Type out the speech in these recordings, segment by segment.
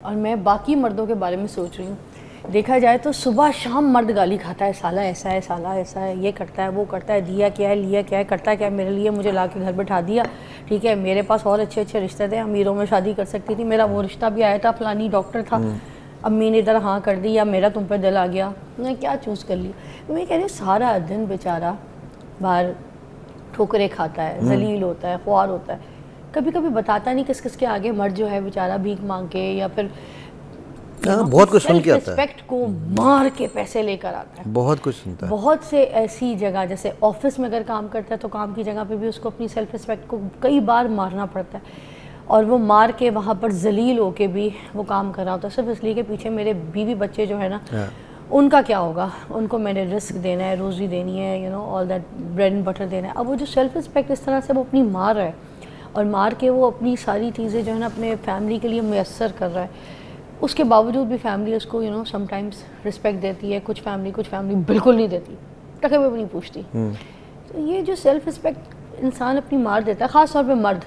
और मैं बाकी मर्दों के बारे में सोच रही हूँ, देखा जाए तो सुबह शाम मर्द गाली खाता है, साला ऐसा है, साला ऐसा है, ये करता है, वो करता है, दिया क्या है, लिया क्या है, करता क्या है मेरे लिए, मुझे ला के घर बैठा दिया, ठीक है, मेरे पास और अच्छे अच्छे रिश्ते थे, अमीरों में शादी कर सकती थी, मेरा वो रिश्ता भी आया था, फलानी डॉक्टर था, अम्मी ने इधर हाँ कर दी, या मेरा तुम पे दिल आ गया, मैं क्या चूज़ कर लिया। मैं कह रही हूँ सारा दिन बेचारा बाहर ठोकरे खाता है, जलील होता है, ख्वार होता है, कभी कभी बताता नहीं किस किस के आगे मर्द जो है बेचारा भीख मांग के या फिर बहुत कुछ सुन के आता है, रिस्पेक्ट को मार के पैसे लेकर आता है, बहुत कुछ सुनता है। बहुत से ऐसी जगह, जैसे ऑफिस में अगर काम करता है तो काम की जगह पे भी उसको अपनी सेल्फ रिस्पेक्ट को कई बार मारना पड़ता है, और वो मार के वहाँ पर जलील होके भी वो काम कर रहा होता है, सिर्फ इसलिए कि पीछे मेरे बीवी बच्चे जो है ना, उनका क्या होगा, उनको मैंने रिस्क देना है, रोज़ी देनी है, you know all that, bread and butter देना है। अब वो जो सेल्फ रिस्पेक्ट इस तरह से वो अपनी मार रहा है, और मार के वो अपनी सारी चीज़ें जो है ना अपने फैमिली के लिए मैसर कर रहा है, उसके बावजूद भी फैमिली उसको यू नो समटाइम्स रिस्पेक्ट देती है, कुछ फैमिली बिल्कुल नहीं देती, टके में भी नहीं पूछती। तो ये जो सेल्फ रिस्पेक्ट इंसान अपनी मार देता है, ख़ास तौर पे मर्द,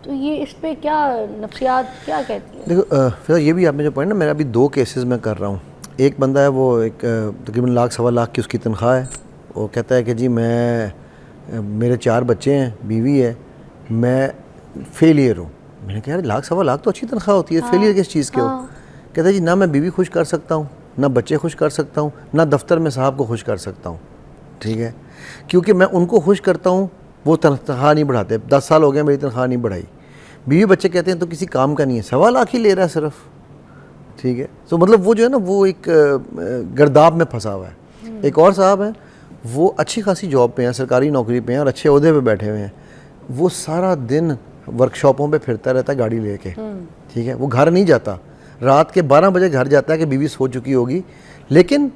तो ये इस पे क्या नफ्सियात क्या कहती है? देखो फिर ये भी आपने जो पॉइंट ना, मेरा अभी 2 केसेस में कर रहा हूँ। एक बंदा है, वो एक तकरीबन लाख सवा लाख की उसकी तनख्वाह है, वो कहता है कि जी मेरे 4 बच्चे हैं, बीवी है, मैं फेलियर हूँ। मैंने कहा यार लाख सवा लाख तो अच्छी तनख्वाह होती है, फेलियर किस चीज़ के हो? कहता है जी ना मैं बीवी खुश कर सकता हूँ, ना बच्चे खुश कर सकता हूँ, ना दफ्तर में साहब को खुश कर सकता हूँ, ठीक है, क्योंकि मैं उनको खुश करता हूँ, वो तनख्वाह नहीं बढ़ाते। 10 साल हो गए मेरी तनख्वाह नहीं बढ़ाई। बीवी बच्चे कहते हैं तो किसी काम का नहीं है, सवा लाख ही ले रहा है सिर्फ, ठीक है। तो मतलब वो जो है ना, वो एक गर्दाब में फंसा हुआ है। एक और साहब हैं, वो अच्छी खासी जॉब पे हैं, सरकारी नौकरी पे हैं और अच्छे ओहदे पे बैठे हुए हैं, वो सारा दिन वर्कशॉपों पे फिरता रहता है गाड़ी लेके, ठीक है, वो घर नहीं जाता, रात के 12 बजे घर जाता है कि बीवी सो चुकी होगी, लेकिन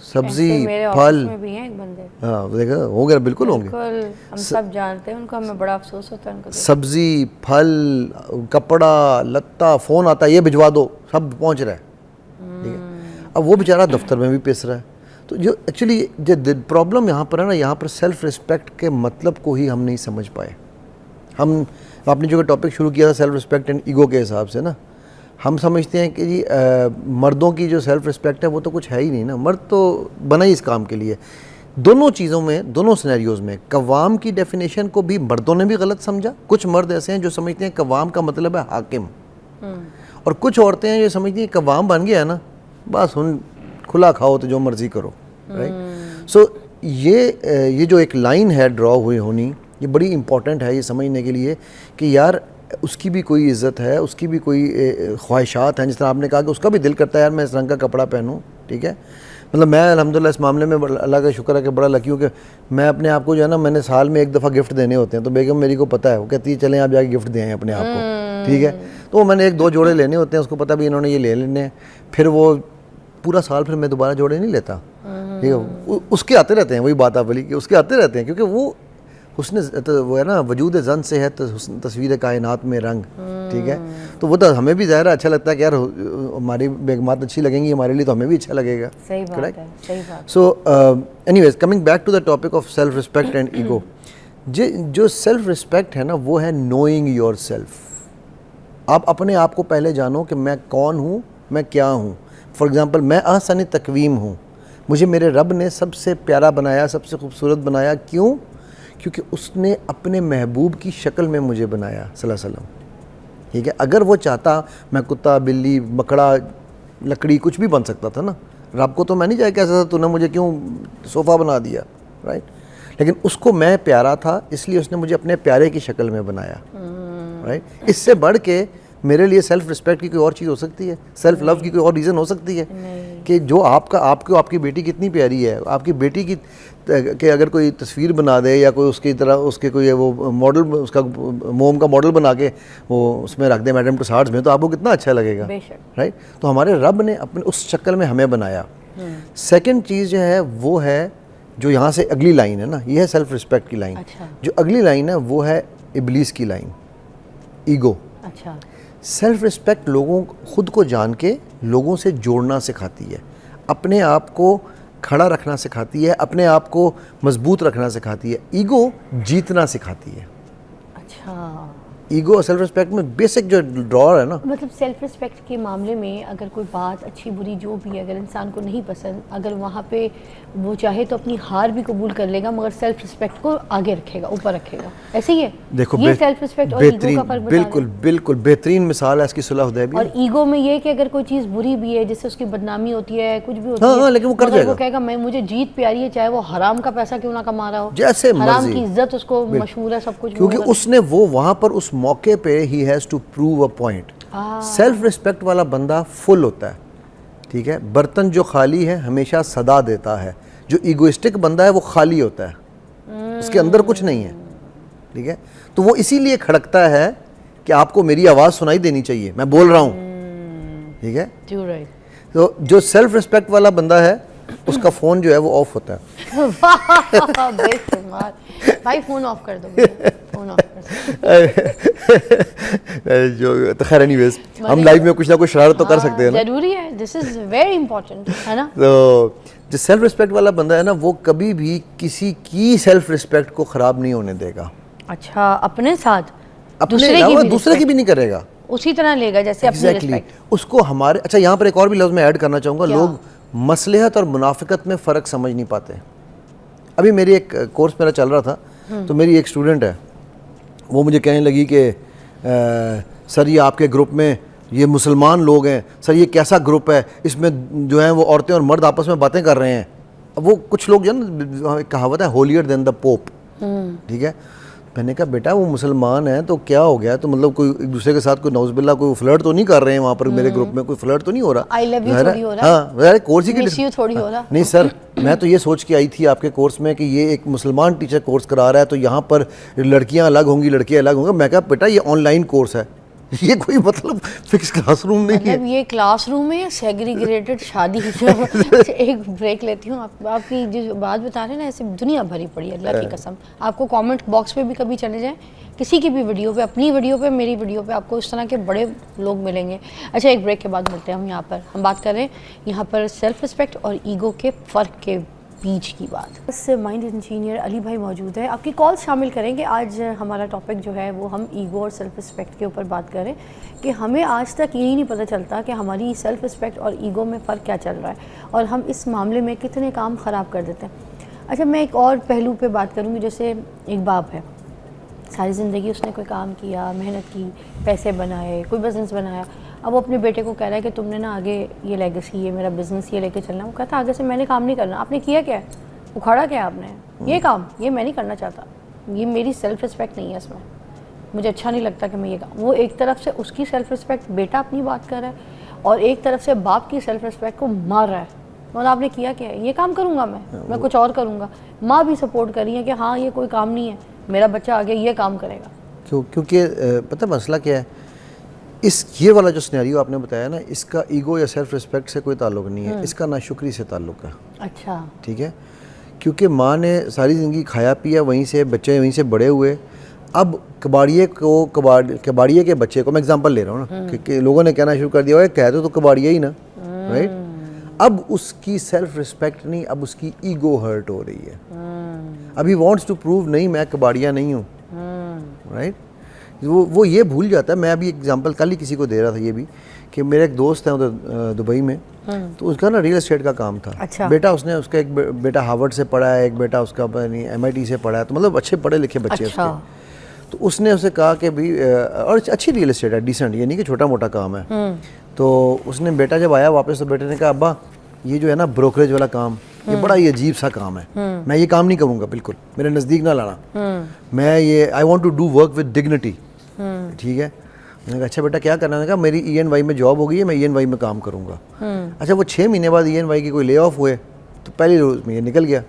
सब्जी फल भी हैं एक बंदे, हाँ देखा होंगे, बिल्कुल होंगे, हम सब जानते हैं उनको, हमें बड़ा अफसोस होता है उनको। सब्जी फल कपड़ा लत्ता, फ़ोन आता है ये भिजवा दो, सब पहुंच रहा है, ठीक है। अब वो बेचारा दफ्तर में भी पिस रहा है। तो जो एक्चुअली जो प्रॉब्लम यहाँ पर है ना, यहाँ पर सेल्फ रिस्पेक्ट के मतलब को ही हम नहीं समझ पाए। हम आपने जो टॉपिक शुरू किया था सेल्फ रिस्पेक्ट एंड ईगो के हिसाब से ना, हम समझते हैं कि जी मर्दों की जो सेल्फ रिस्पेक्ट है वो तो कुछ है ही नहीं ना, मर्द तो बना ही इस काम के लिए। दोनों चीज़ों में, दोनों सिनेरियोज में कवाम की डेफिनेशन को भी मर्दों ने भी गलत समझा। कुछ मर्द ऐसे हैं जो समझते हैं कवाम का मतलब है हाकिम, और कुछ औरतें हैं जो समझती हैं कवाम बन गया है ना, बस उन खुला खाओ तो जो मर्जी करो, राइट। सो ये जो एक लाइन है ड्रॉ हुई होनी, ये बड़ी इंपॉर्टेंट है ये समझने के लिए कि यार उसकी भी कोई इज़्ज़त है, उसकी भी कोई ख्वाहिशात हैं। जिस तरह आपने कहा कि उसका भी दिल करता है यार मैं इस रंग का कपड़ा पहनूं, ठीक है। मतलब मैं अल्हम्दुलिल्लाह इस मामले में अल्लाह का शुक्र है कि बड़ा लकी हूँ कि मैं अपने आप को जो है ना, मैंने साल में एक दफ़ा गिफ्ट देने होते हैं, तो बेगम मेरी को पता है, वो कहती है चलें आप जाके गिफ्ट दें अपने आप को, ठीक है। तो मैंने 1-2 जोड़े लेने होते हैं, उसको पता भी इन्होंने ये ले लेने हैं, फिर वो पूरा साल फिर मैं दोबारा जोड़े नहीं लेता, ठीक है। उसके आते रहते हैं, वही बात आप बोली कि उसके आते रहते हैं, क्योंकि वो उसने तो वो है ना, वजूद जन से है तस्वीर कायनात में रंग, ठीक है। तो वो तो हमें भी ज़ाहिर है अच्छा लगता है कि यार हमारी बेगमात अच्छी लगेंगी हमारे लिए, तो हमें भी अच्छा लगेगा, सही बात है, सही बात। So anyways coming back to the topic of self respect and ego, जो सेल्फ रिस्पेक्ट है ना, वो है नोइंग योर सेल्फ। आप अपने आप को पहले जानो कि मैं कौन हूँ, मैं क्या हूँ। फॉर एग्ज़ाम्पल मैं अहसन तकवीम हूँ, मुझे मेरे रब ने सबसे प्यारा बनाया, सबसे खूबसूरत बनाया, क्यों? क्योंकि उसने अपने महबूब की शक्ल में मुझे बनाया सल्लल्लाहु अलैहि वसल्लम, ठीक है। अगर वो चाहता मैं कुत्ता बिल्ली मकड़ा लकड़ी कुछ भी बन सकता था ना, रब को तो मैं नहीं जाए कह सकता तूने मुझे क्यों सोफ़ा बना दिया, राइट। लेकिन उसको मैं प्यारा था इसलिए उसने मुझे अपने प्यारे की शक्ल में बनाया, राइट। इससे बढ़ के मेरे लिए सेल्फ रिस्पेक्ट की कोई और चीज़ हो सकती है, सेल्फ लव की कोई और रीज़न हो सकती है कि जो आपको आपकी बेटी कितनी प्यारी है, आपकी बेटी की कि अगर कोई तस्वीर बना दे या कोई उसकी तरह उसके कोई वो मॉडल, उसका मोम का मॉडल बना के वो उसमें रख दे मैडम टुसाड्स में, तो आपको कितना अच्छा लगेगा, राइट। तो हमारे रब ने अपने उस शक्ल में हमें बनाया। सेकंड चीज़ जो है वो है जो यहाँ से अगली लाइन है ना, ये है सेल्फ रिस्पेक्ट की लाइन। अच्छा। जो अगली लाइन है वो है इब्लीस की लाइन, ईगो। अच्छा। सेल्फ रिस्पेक्ट लोगों खुद को जान के लोगों से जोड़ना सिखाती है, अपने आप को खड़ा रखना सिखाती है, अपने आप को मजबूत रखना सिखाती है। ईगो जीतना सिखाती है। अच्छा। ईगो और सेल्फ रिस्पेक्ट में बेसिक जो ड्रॉर है ना, मतलब सेल्फ रिस्पेक्ट के मामले में अगर कोई बात अच्छी बुरी जो भी है, अगर इंसान को नहीं पसंद, अगर वहाँ पे वो चाहे तो अपनी हार भी कबूल कर लेगा, मगर सेल्फ रिस्पेक्ट को आगे रखेगा, ऊपर रखेगा। ऐसे ही है। देखो ये सेल्फ रिस्पेक्ट और ईगो का फर्क बता बिल्कुल बिल्कुल बेहतरीन मिसाल है इसकी सुलह हुदैबिया। और ईगो में ये कि अगर कोई चीज़ बुरी भी है, जिससे उसकी बदनामी होती है, कुछ भी होती है, हाँ, लेकिन वो कर मगर जाएगा। वो कहेगा मैं, मुझे जीत प्यारी है, चाहे वो हराम का पैसा क्यों ना कमा रहा हो, जैसे हराम मर्जी। की इज्जत उसको मशहूर है, सब कुछ, क्योंकि उसने वो वहां पर उस मौके पे ही has to prove a point. Self respect वाला बंदा फुल होता है, ठीक है। बर्तन जो खाली है हमेशा सदा देता है। जो ईगोइस्टिक बंदा है वो खाली होता है, उसके अंदर कुछ नहीं है, ठीक है। तो वो इसीलिए खड़कता है कि आपको मेरी आवाज़ सुनाई देनी चाहिए, मैं बोल रहा हूँ, ठीक है। तो जो सेल्फ रिस्पेक्ट वाला बंदा है उसका फ़ोन जो है वो ऑफ होता है। बेशुमार। भाई फ़ोन ऑफ कर दो, फ़ोन ऑफ कर जो तो खैर एनीवेज, हम लाइव में कुछ ना कुछ शरारत तो कर सकते हैं ना, जरूरी है, दिस इज वेरी इंपॉर्टेंट, है ना। तो जो सेल्फ रिस्पेक्ट वाला बंदा है ना, वो कभी भी किसी की सेल्फ रिस्पेक्ट को ख़राब नहीं होने देगा। अच्छा, अपने साथ अपने दूसरे की भी नहीं करेगा, उसी तरह लेगा जैसे अपनी रिस्पेक्ट उसको हमारे। अच्छा, यहाँ पर एक और भी लफ्ज़ मैं ऐड करना चाहूँगा। लोग मसलहत और मुनाफिकत में फ़र्क समझ नहीं पाते। अभी मेरी एक कोर्स मेरा चल रहा था, तो मेरी एक स्टूडेंट है, वो मुझे कहने लगी कि सर ये आपके ग्रुप में ये मुसलमान लोग हैं, सर ये कैसा ग्रुप है, इसमें जो है वो औरतें और मर्द आपस में बातें कर रहे हैं। अब वो कुछ लोग जो है ना, कहावत है होलियर देन द पोप, ठीक है। मैंने कहा बेटा वो मुसलमान है तो क्या हो गया, तो मतलब कोई एक दूसरे के साथ कोई नौज़बिल्ला कोई फ्लर्ट तो नहीं कर रहे हैं वहाँ पर, मेरे ग्रुप में कोई फ्लर्ट तो नहीं हो रहा, आई लव यू थोड़ी हो रहा, हाँ कोर्स ही की थोड़ी हो रहा। नहीं सर, मैं तो ये सोच के आई थी आपके कोर्स में कि ये एक मुसलमान टीचर कोर्स करा रहा है, तो यहाँ पर लड़कियाँ अलग होंगी लड़के अलग होंगे। मैं कहा बेटा ये ऑनलाइन कोर्स है, ये कोई मतलब फिक्स क्लासरूम नहीं है। मतलब ये क्लासरूम में सेग्रीगेटेड शादी। एक ब्रेक लेती हूँ। आपकी जो बात बता रहे हैं ना, ऐसे दुनिया भरी पड़ी है, अल्लाह की कसम। आपको कमेंट बॉक्स पे भी कभी चले जाएं, किसी की भी वीडियो पे, अपनी वीडियो पे, मेरी वीडियो पे, आपको इस तरह के बड़े लोग मिलेंगे। अच्छा, एक ब्रेक के बाद मिलते हैं हम। यहाँ पर हम बात कर रहे हैं यहाँ पर सेल्फ रिस्पेक्ट और ईगो के फ़र्क के बीच की बात। बस माइंड इंजीनियर अली भाई मौजूद है, आपकी कॉल शामिल करेंगे। आज हमारा टॉपिक जो है वो हम ईगो और सेल्फ रिस्पेक्ट के ऊपर बात करें कि हमें आज तक यही नहीं पता चलता कि हमारी सेल्फ रिस्पेक्ट और ईगो में फ़र्क क्या चल रहा है, और हम इस मामले में कितने काम ख़राब कर देते हैं। अच्छा, मैं एक और पहलू पे बात करूँगी। जैसे एक बाप है, सारी ज़िंदगी उसने कोई काम किया, मेहनत की, पैसे बनाए, कोई बिज़नेस बनाया। अब वो अपने बेटे को कह रहा है कि तुमने ना आगे ये लेगेसी, ये मेरा बिज़नेस ये लेके चलना। वो कहता आगे से मैंने काम नहीं करना। आपने किया क्या है, उखाड़ा क्या आपने, ये काम ये मैं नहीं करना चाहता, ये मेरी सेल्फ रिस्पेक्ट नहीं है, इसमें मुझे अच्छा नहीं लगता कि मैं ये काम। वो एक तरफ से उसकी सेल्फ रिस्पेक्ट बेटा अपनी बात कर रहा है, और एक तरफ से बाप की सेल्फ रिस्पेक्ट को मार रहा है। मतलब आपने किया क्या है, ये काम करूँगा मैं कुछ और करूँगा। माँ भी सपोर्ट कर रही है कि हाँ ये कोई काम नहीं है, मेरा बच्चा आगे ये काम करेगा। क्योंकि पता मसला क्या है, ये वाला जो सिनेरियो आपने बताया ना, इसका ईगो या सेल्फ रिस्पेक्ट से कोई ताल्लुक नहीं है, इसका नाशुक्री से ताल्लुक है। अच्छा, ठीक है। क्योंकि माँ ने सारी ज़िंदगी खाया पिया, वहीं से बच्चे वहीं से बड़े हुए। अब कबाड़िए के बच्चे को मैं एग्जांपल ले रहा हूँ ना, कि लोगों ने कहना शुरू कर दिया है कह दो तो कबाड़िया ही ना, राइट। अब उसकी सेल्फ रिस्पेक्ट नहीं, अब उसकी ईगो हर्ट हो रही है। अभी वांट्स टू प्रूव नहीं मैं कबाड़िया नहीं हूँ, राइट। वो ये भूल जाता है। मैं अभी एग्जांपल कल ही किसी को दे रहा था ये भी, कि मेरे एक दोस्त है उधर दुबई में, तो उसका ना रियल एस्टेट का काम था। अच्छा। बेटा उसने उसका एक बेटा हार्वर्ड से पढ़ा है, एक बेटा उसका MIT से पढ़ा है, तो मतलब अच्छे पढ़े लिखे बच्चे अच्छा। उसके। तो उसने उसे कहा कि भी और अच्छी रियल एस्टेट है, डिसेंट, ये नहीं कि छोटा मोटा काम है। तो उसने बेटा जब आया वापस, तो बेटे ने कहा अब्बा ये जो है ना ब्रोकरेज वाला काम, ये बड़ा ही अजीब सा काम है, मैं ये काम नहीं करूँगा, बिल्कुल मेरे नज़दीक ना लाना। मैं ये I want to do work with dignity, ठीक है। मैंने कहा अच्छा बेटा क्या करना है, कहा मेरी ENY में जॉब हो गई है, मैं ENY में काम करूँगा। अच्छा, वो 6 महीने बाद ENY की कोई ले ऑफ हुए, तो पहले रोज़ में ये निकल गया।